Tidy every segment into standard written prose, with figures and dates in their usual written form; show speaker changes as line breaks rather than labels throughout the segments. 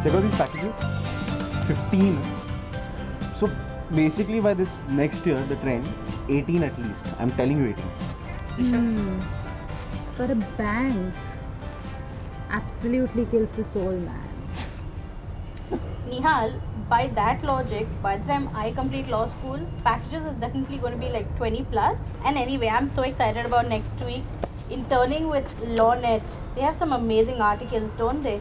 Check out these packages. 15. So basically by this next year, the trend, 18 at least. I'm telling you 18.
But a bank absolutely kills the soul, man.
Nihal, by that logic, by the time I complete law school, packages is definitely going to be like 20 plus. And anyway, I'm so excited about next week. Interning with LawNet. They have some amazing articles, don't they?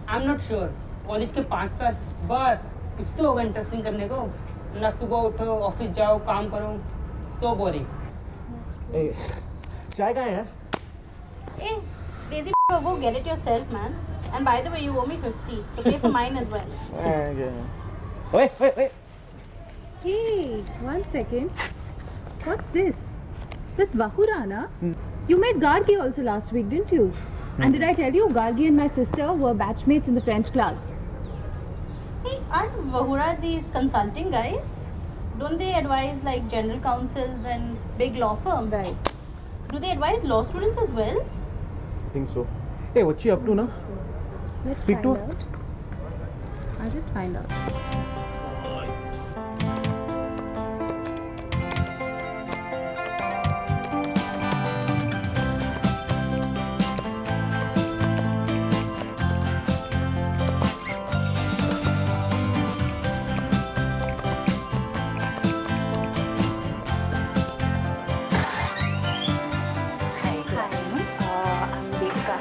I'm not sure. College के 5 साल बस कुछ तो होगा interesting करने को ना सुबह उठो ऑफिस जाओ काम करो सो बोरिंग
Hey, chai kहाँ है यार?
Hey, lazy go get it yourself, man. And by the way, you owe me 50, so pay for mine as well.
Wait.
Hey, 1 second. What's this? This Vahurana? You met Gargi also last week, didn't you? And did I tell you, Gargi and my sister were batchmates in the French class?
Hey, aren't Vahura these consulting guys? Don't they advise like general counsels and big law firms?
Right.
Do they advise law students as well?
I think so. Hey, what's she up to now?
Let's
Speak
find
to her.
out. I'll just find out.
I'm Devika.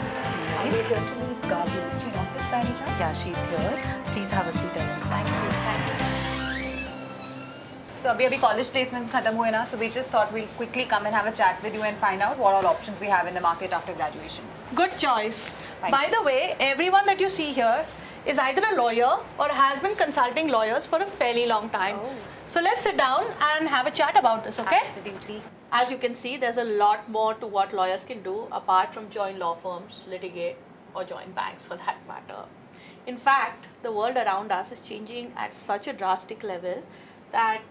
Are you here to meet Gabi? Is she in office by any chance? Yeah, she's here. Please have a seat, Ellen. Thank you. Thanks. So अभी college placements खत्म हुए ना, so we just thought we'll quickly come and have a chat with you and find out what all options we have in the market after graduation.
Good choice.
Thank
By the way, everyone that you see here is either a lawyer or has been consulting lawyers for a fairly long time.
Oh.
So let's sit down and have a chat about this, okay?
Absolutely.
As you can see, there's a lot more to what lawyers can do apart from join law firms, litigate, or join banks for that matter. In fact, the world around us is changing at such a drastic level that,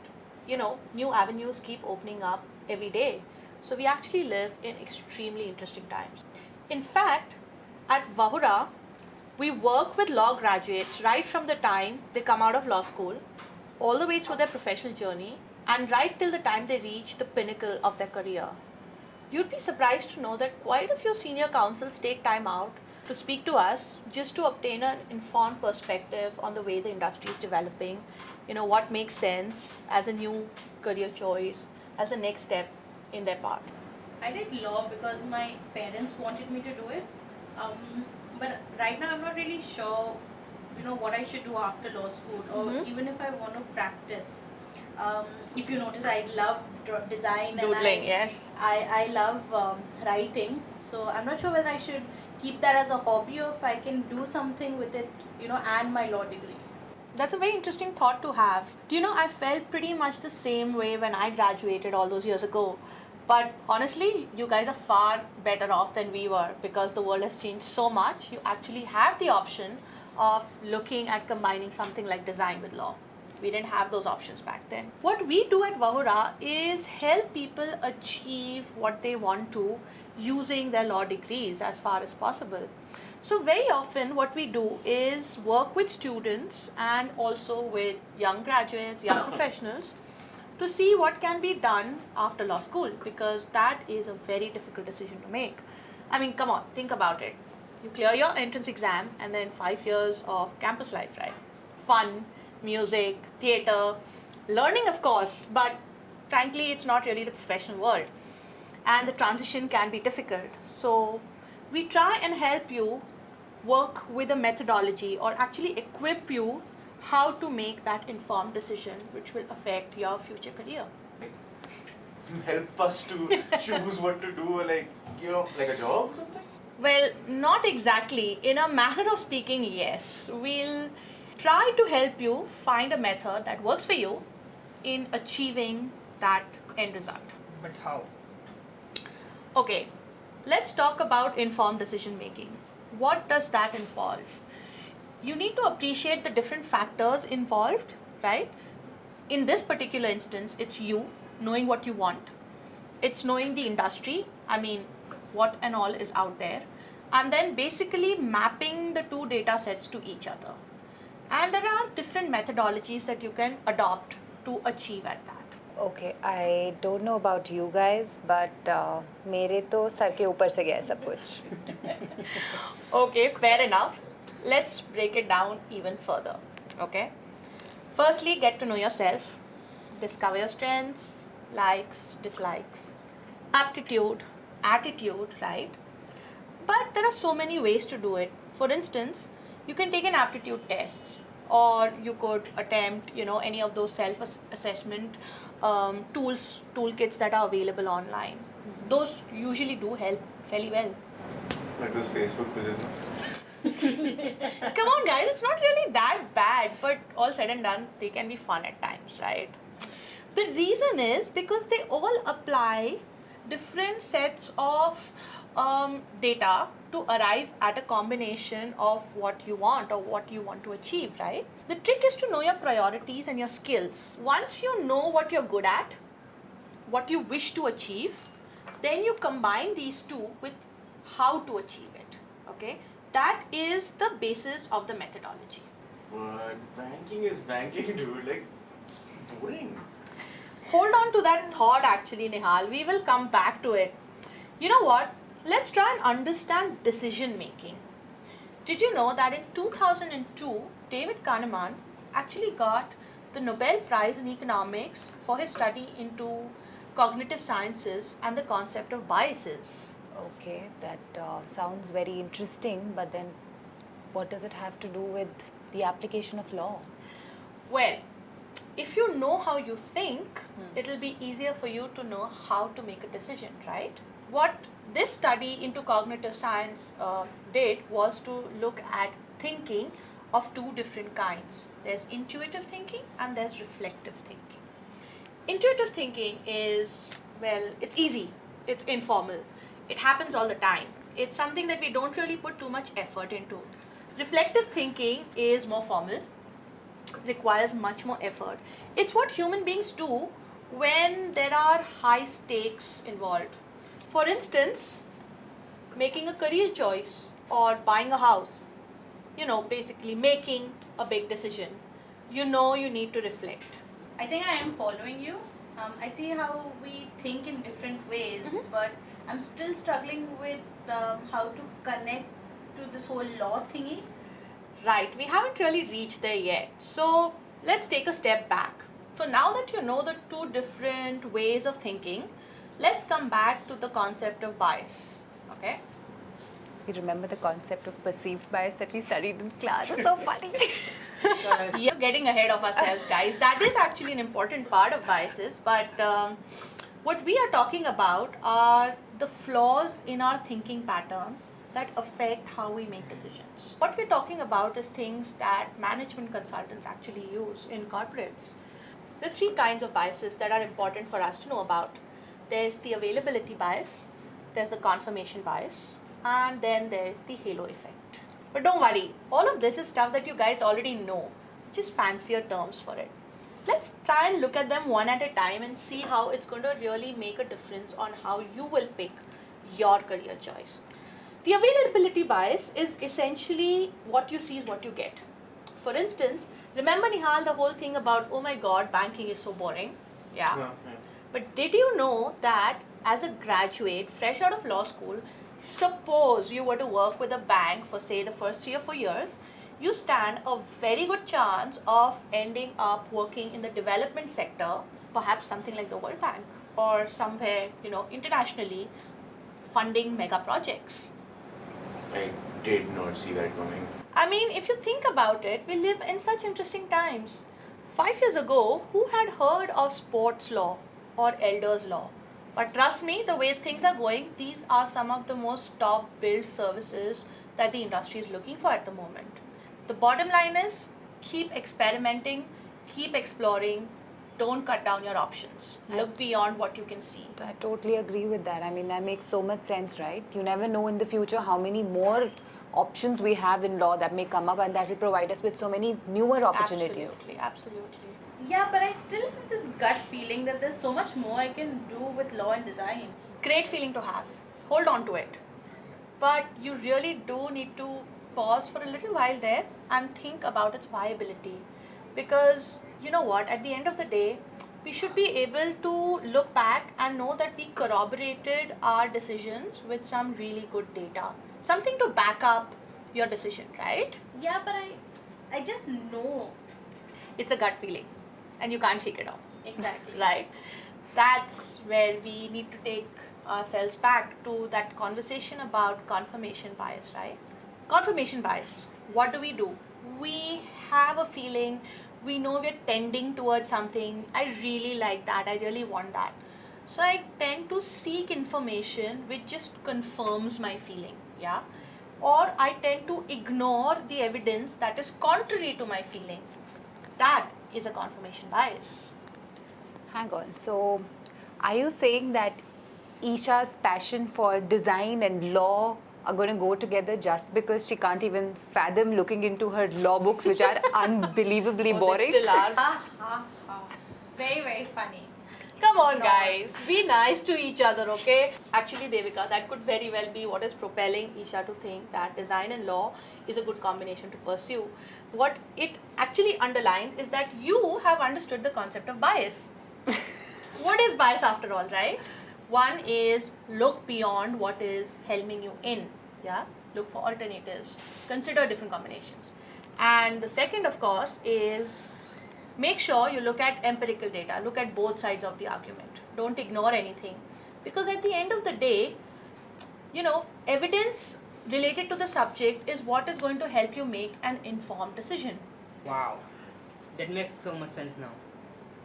new avenues keep opening up every day. So we actually live in extremely interesting times. In fact, at Vahura, we work with law graduates right from the time they come out of law school, all the way through their professional journey, and right till the time they reach the pinnacle of their career. You'd be surprised to know that quite a few senior counsels take time out to speak to us just to obtain an informed perspective on the way the industry is developing, what makes sense as a new career choice, as the next step in their path. I did law because my parents wanted me to do it, but right now I'm not really sure, what I should do after law school or even if I want to practice. If you notice, I love design
Doodling,
and
yes.
I love writing. So I'm not sure whether I should keep that as a hobby or if I can do something with it, and my law degree. That's a very interesting thought to have. I felt pretty much the same way when I graduated all those years ago. But honestly, you guys are far better off than we were because the world has changed so much. You actually have the option of looking at combining something like design with law. We didn't have those options back then. What we do at Vahura is help people achieve what they want to using their law degrees as far as possible. So very often what we do is work with students and also with young graduates, young professionals to see what can be done after law school because that is a very difficult decision to make. I mean, come on, think about it. You clear your entrance exam and then 5 years of campus life, right? Fun, music, theatre, learning of course, but frankly it's not really the professional world and the transition can be difficult. So we try and help you work with a methodology or actually equip you how to make that informed decision which will affect your future career.
Help us to choose what to do, like a job or something?
Well, not exactly. In a manner of speaking, yes. We'll try to help you find a method that works for you in achieving that end result.
But how?
Okay, let's talk about informed decision making. What does that involve? You need to appreciate the different factors involved, right? In this particular instance, it's you knowing what you want. It's knowing the industry, what and all is out there, and then basically mapping the two data sets to each other. And there are different methodologies that you can adopt to achieve at that.
Okay, I don't know about you guys, but मेरे तो sir के ऊपर से गया है सब कुछ.
Okay, fair enough. Let's break it down even further. Okay. Firstly, get to know yourself. Discover your strengths, likes, dislikes, aptitude, attitude, right? But there are so many ways to do it. For instance, you can take an aptitude test, or you could attempt, any of those self-assessment toolkits that are available online. Those usually do help fairly well.
Like those Facebook quizzes.
Come on, guys, it's not really that bad, but all said and done, they can be fun at times, right? The reason is because they all apply different sets of data to arrive at a combination of what you want or what you want to achieve, right? The trick is to know your priorities and your skills. Once you know what you're good at, what you wish to achieve, then you combine these two with how to achieve it, okay? That is the basis of the methodology.
But banking is banking, dude. Like, it's boring.
Hold on to that thought actually, Nihal. We will come back to it. You know what? Let's try and understand decision making. Did you know that in 2002, David Kahneman actually got the Nobel Prize in Economics for his study into cognitive sciences and the concept of biases?
Okay, that sounds very interesting, but then what does it have to do with the application of law?
Well, if you know how you think, it'll be easier for you to know how to make a decision, right? What this study into cognitive science did was to look at thinking of two different kinds. There's intuitive thinking and there's reflective thinking. Intuitive thinking is, well, it's easy, it's informal, it happens all the time. It's something that we don't really put too much effort into. Reflective thinking is more formal, requires much more effort. It's what human beings do when there are high stakes involved. For instance, making a career choice or buying a house, basically making a big decision. You need to reflect. I think I am following you. I see how we think in different ways, but I'm still struggling with how to connect to this whole law thingy. Right, we haven't really reached there yet. So let's take a step back. So now that you know the two different ways of thinking, let's come back to the concept of bias. Okay?
You remember the concept of perceived bias that we studied in class? It's so funny.
You're getting ahead of ourselves, guys. That is actually an important part of biases, but what we are talking about are the flaws in our thinking pattern that affect how we make decisions. What we're talking about is things that management consultants actually use in corporates. There are three kinds of biases that are important for us to know about. There's the availability bias, there's the confirmation bias, and then there's the halo effect. But don't worry, all of this is stuff that you guys already know, just fancier terms for it. Let's try and look at them one at a time and see how it's going to really make a difference on how you will pick your career choice. The availability bias is essentially what you see is what you get. For instance, remember Nihal, the whole thing about, oh my god, banking is so boring. Yeah. But did you know that as a graduate, fresh out of law school, suppose you were to work with a bank for say the first 3 or 4 years, you stand a very good chance of ending up working in the development sector, perhaps something like the World Bank or somewhere, internationally, funding mega projects.
I did not see that coming.
I mean, if you think about it, we live in such interesting times. 5 years ago, who had heard of sports law or elders law? But trust me, the way things are going, these are some of the most top billed services that the industry is looking for at the moment. The bottom line is, keep experimenting, keep exploring, don't cut down your options. Look beyond what you can see.
I totally agree with that. I mean, that makes so much sense, right? You never know in the future how many more options we have in law that may come up, and that will provide us with so many newer opportunities.
Absolutely. Yeah, but I still have this gut feeling that there's so much more I can do with law and design. Great feeling to have. Hold on to it. But you really do need to pause for a little while there and think about its viability. Because you know what, at the end of the day, we should be able to look back and know that we corroborated our decisions with some really good data. Something to back up your decision, right?
Yeah, but I just know.
It's a gut feeling and you can't shake it off.
Exactly.
Right. That's where we need to take ourselves back to that conversation about confirmation bias, right? Confirmation bias. What do? We have a feeling, we know we're tending towards something. I really like that. I really want that. So I tend to seek information which just confirms my feeling, yeah? Or I tend to ignore the evidence that is contrary to my feeling. That is a confirmation bias.
Hang on. So, are you saying that Isha's passion for design and law are going to go together just because she can't even fathom looking into her law books, which are unbelievably
Oh,
boring?
they still are.
Very, very funny.
Come on, guys. Be nice to each other, okay? Actually, Devika, that could very well be what is propelling Isha to think that design and law is a good combination to pursue. What it actually underlines is that you have understood the concept of bias. What is bias after all, right? One is look beyond what is helming you in, yeah? Look for alternatives, consider different combinations. And the second, of course, is make sure you look at empirical data, look at both sides of the argument. Don't ignore anything. Because at the end of the day, you know, evidence related to the subject is what is going to help you make an informed decision.
Wow, that makes so much sense now.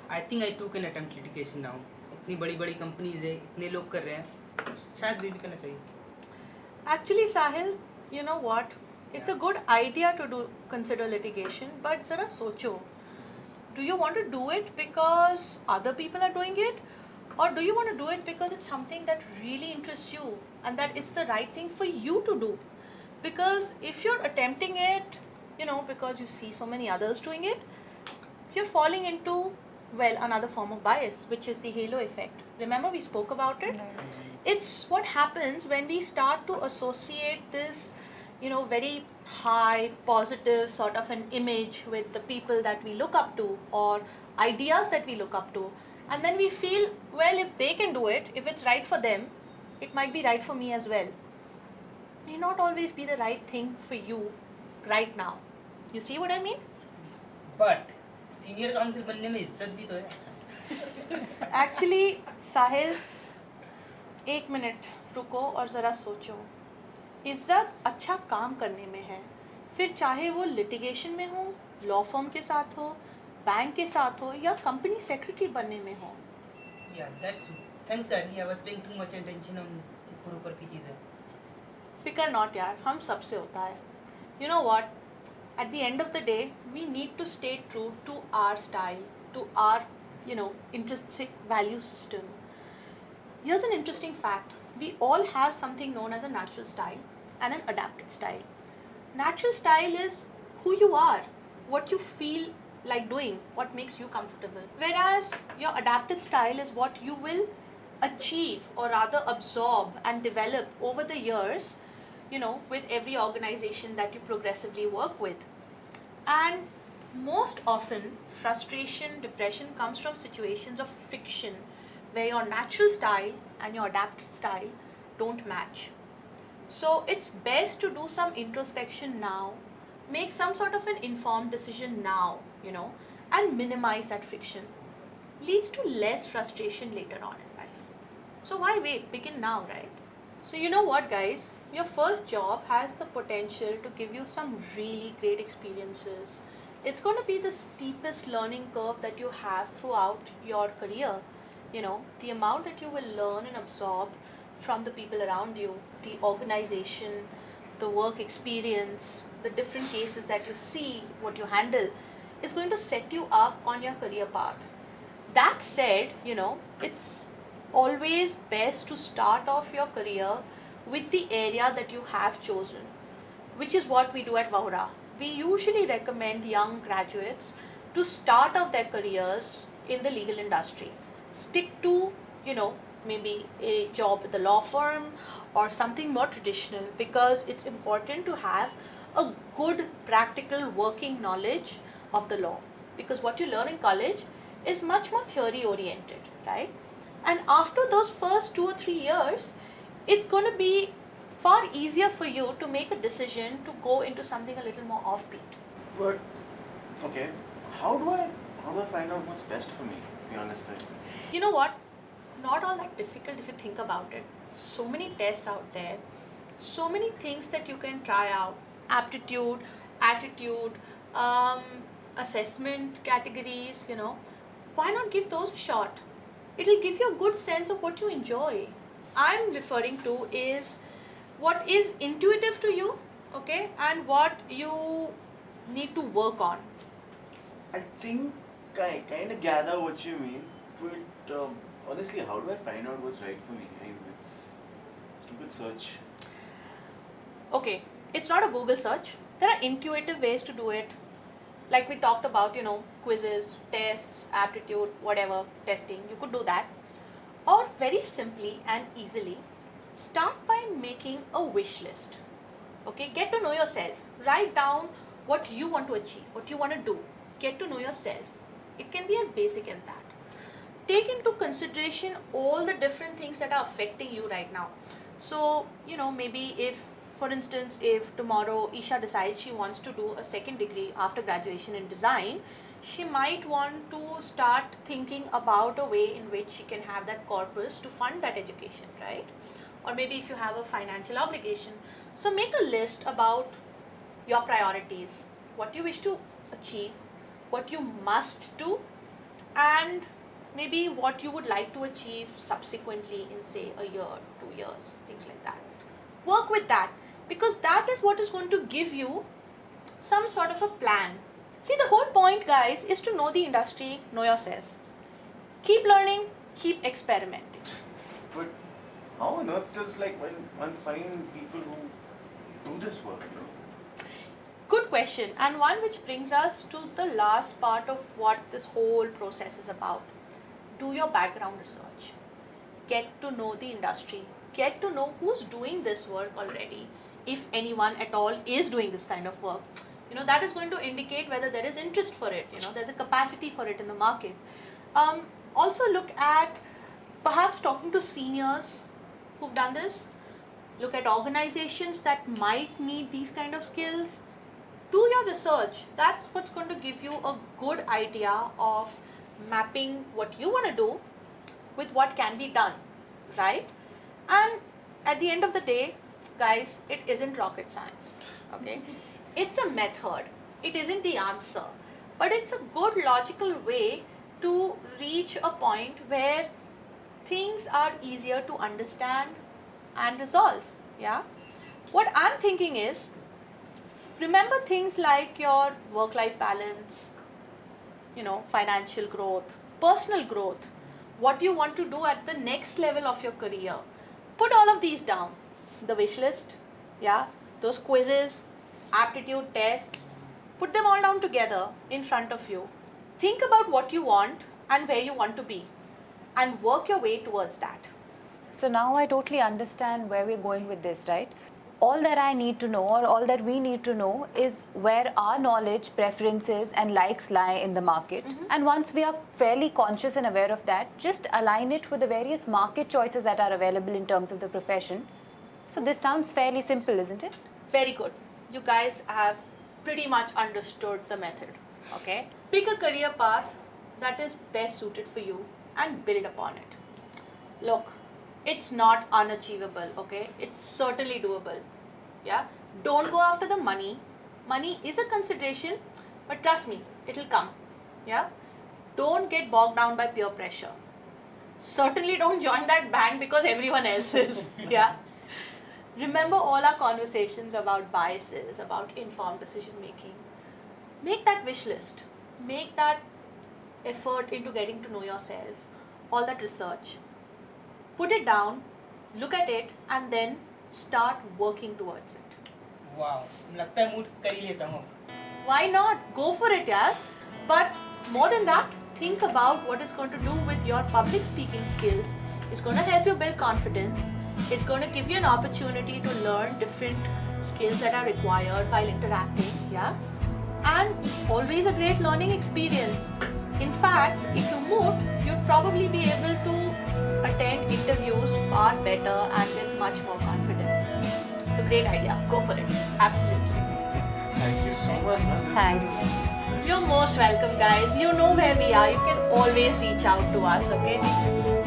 I think I took an attempt litigation now. इतनी बड़ी companies है, इतने लोग कर रहे हैं, शायद भी करना चाहिए.
Actually, Sahil, you know what? It's a good idea to consider litigation, but zara socho. Do you want to do it because other people are doing it? Or do you want to do it because it's something that really interests you and that it's the right thing for you to do? Because if you're attempting it, you know, because you see so many others doing it, you're falling into, well, another form of bias, which is the halo effect. Remember we spoke about it? It's what happens when we start to associate this, you know, very high, positive sort of an image with the people that we look up to or ideas that we look up to. And then we feel, well, if they can do it, if it's right for them, it might be right for me as well. May not always be the right thing for you right now. You see what I mean?
But senior council बनने में इज्जत भी तो है.
Actually, Sahil, एक minute रुको और ज़रा सोचो. इज्जत अच्छा काम करने में है, फिर चाहे वो लिटिगेशन में हो, लॉ फर्म के साथ हो, बैंक के साथ हो या कंपनी सेक्रेटरी बनने में हो.
Yeah, that's true. Thanks, Gary. I was paying too much attention on ऊपर की चीज़ें.
फिकर नॉट यार, हम सबसे होता है. You know what? At the end of the day, we need to stay true to our style, to our, you know, intrinsic value system. Here's an interesting fact. We all have something known as a natural style and an adapted style. Natural style is who you are, what you feel like doing, what makes you comfortable. Whereas your adapted style is what you will achieve or rather absorb and develop over the years, you know, with every organization that you progressively work with. And most often, frustration, depression comes from situations of friction where your natural style and your adapted style don't match. So it's best to do some introspection now, make some sort of an informed decision now, you know, and minimize that friction. Leads to less frustration later on in life. So why wait? Begin now, right? So you know what, guys? Your first job has the potential to give you some really great experiences. It's going to be the steepest learning curve that you have throughout your career. You know, the amount that you will learn and absorb from the people around you, the organization, the work experience, the different cases that you see, what you handle, is going to set you up on your career path. That said, you know, it's always best to start off your career with the area that you have chosen, which is what we do at Vahura. We usually recommend young graduates to start off their careers in the legal industry. Stick to, you know, maybe a job with a law firm or something more traditional, because it's important to have a good practical working knowledge of the law, because what you learn in college is much more theory oriented, right? And after those first 2 or 3 years, it's going to be far easier for you to make a decision to go into something a little more offbeat.
But okay, how do I find out what's best for me? To be honest,
You know what? Not all that difficult if you think about it. So many tests out there, so many things that you can try out. Aptitude, attitude, assessment categories, you know. Why not give those a shot? It'll give you a good sense of what you enjoy. I'm referring to is what is intuitive to you, okay, and what you need to work on.
I think I kind of gather what you mean, but honestly, how do I find out what's right for me? I mean, it's stupid search.
Okay, it's not a Google search. There are intuitive ways to do it. Like we talked about, you know, quizzes, tests, aptitude, whatever, testing. You could do that. Or very simply and easily, start by making a wish list. Okay, get to know yourself. Write down what you want to achieve, what you want to do. Get to know yourself. It can be as basic as that. Take into consideration all the different things that are affecting you right now. So, you know, maybe if, for instance, if tomorrow Isha decides she wants to do a second degree after graduation in design, she might want to start thinking about a way in which she can have that corpus to fund that education, right? Or maybe if you have a financial obligation. So make a list about your priorities, what you wish to achieve, what you must do, and maybe what you would like to achieve subsequently in, say, a year, 2 years, things like that. Work with that, because that is what is going to give you some sort of a plan. See, the whole point, guys, is to know the industry, know yourself. Keep learning, keep experimenting.
But how on earth does like one find people who do this work? You know?
Good question, and one which brings us to the last part of what this whole process is about. Do your background research. Get to know the industry. Get to know who's doing this work already, if anyone at all is doing this kind of work. You know, that is going to indicate whether there is interest for it, you know, there's a capacity for it in the market. Also look at perhaps talking to seniors who've done this. Look at organizations that might need these kind of skills. Do your research. That's what's going to give you a good idea of mapping what you want to do with what can be done, right? And at the end of the day, guys, it isn't rocket science, okay? It's a method. It isn't the answer, but it's a good logical way to reach a point where things are easier to understand and resolve, yeah? What I'm thinking is, remember things like your work-life balance, you know, financial growth, personal growth, what you want to do at the next level of your career. Put all of these down. The wish list, yeah, those quizzes, aptitude tests, put them all down together in front of you. Think about what you want and where you want to be, and work your way towards that.
So now I totally understand where we're going with this, right? All that I need to know, or all that we need to know, is where our knowledge, preferences and likes lie in the market. And once we are fairly conscious and aware of that, just align it with the various market choices that are available in terms of the profession. So this sounds fairly simple, isn't it?
Very good. You guys have pretty much understood the method, okay? Pick a career path that is best suited for you and build upon it. Look, it's not unachievable, okay? It's certainly doable, yeah? Don't go after the money. Money is a consideration, but trust me, it'll come, yeah? Don't get bogged down by peer pressure. Certainly don't join that band because everyone else is, yeah? Remember all our conversations about biases, about informed decision making. Make that wish list. Make that effort into getting to know yourself, all that research. Put it down, look at it, and then start working towards it.
वाह लगता है mood कर ही लेता हूँ.
Why not? Go for it, yeah. But more than that, think about what it's going to do with your public speaking skills. It's going to help you build confidence. It's going to give you an opportunity to learn different skills that are required while interacting, yeah? And always a great learning experience. In fact, if you moved, you'd probably be able to attend interviews far better and with much more confidence. So great idea. Go for it. Absolutely.
Thank you so much, man.
Thanks.
You're most welcome, guys. You know where we are. You can always reach out to us, okay?